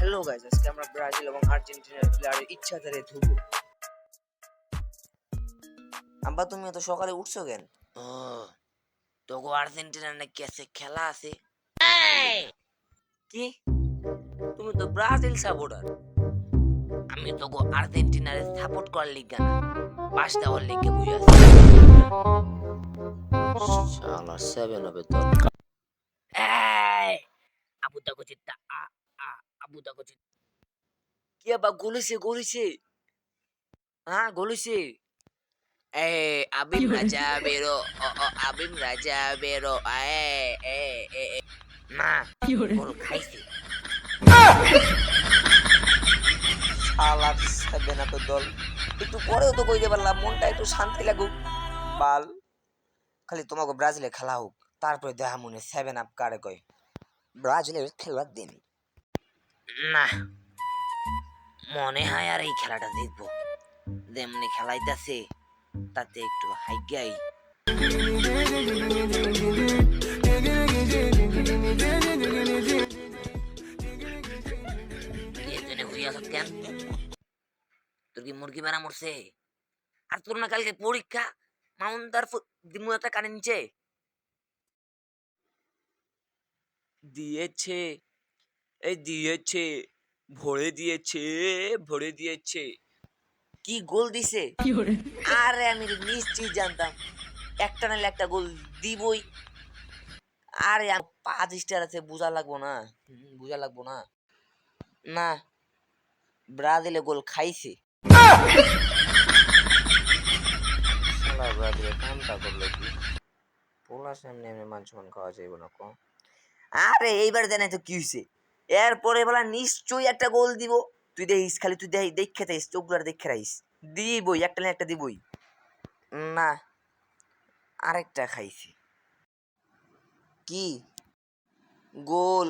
Hello guys, আজকে আমরা Brazil এবং আর্জেন্টিনার প্লেয়ারের ইচ্ছাধারে ধুবো। আব্বা, তুমি এত সকালে উঠছো কেন? তোকে আর্জেন্টিনার নাকি আছে খেলা আছে। কি? তুমি তো ব্রাজিল সাপোর্টার। আমি তোকে আর্জেন্টিনারে সাপোর্ট করার লিগা না, পাস দেওয়ার লিগে বই আছে। শালা 7 হবে তো। আবু তাকো চিত্তা আবু তাকো চিত্তা। কি আব্বা, গলিছে? হ্যাঁ, গলিছে। আবিম রাজা বেরো, আবিম রাজা বেরো। না, গোল খাইছে। শালা 7 আপের দল। একটু পরেও তো কইতে পারলাম, মনটা একটু শান্তি লাগুক। বাল, খালি তোমাকে ব্রাজিলে খেলা হোক, তারপরে দেখা মনে 7 আপ কারে কয়। ব্রাজিলের খেলার দিন। না, মনে হয় আর এই খেলাটা দেখবো। যেমনি খেলাইতেছে তাতে একটু হাইগাই। কেন তোর কি মুরগি বেড়া মরছে? আর তোর না কালকে পরীক্ষা, মাউন্টার দিমু একটা কানে নিচে দিয়েছে, দিয়েছে, ভরে দিয়েছে। কি গোল দিছে! আরে আমি নিশ্চিত জানতাম একটা নাহলে একটা গোল দিবই। আরে 5 স্টার আছে, বোঝা লাগবো না? না, ব্রাজিলে গোল খাইছে। শালা ব্রাজিলে কামটা করলো কি? পোলার সামনে এমনি মান সম্মান খাওয়া যাইব না কম। আরে এইবার জানাই তো কি হইছে। এরপরে বলা নিশ্চয়ই একটা গোল দিব। তুই দেখিস, খালি তুই দেখে থাকিস, চোখগুলো দেখে রাখিস। দিবই, একটা না একটা দিবই। না, আরেকটা খাইছি। কি গোল?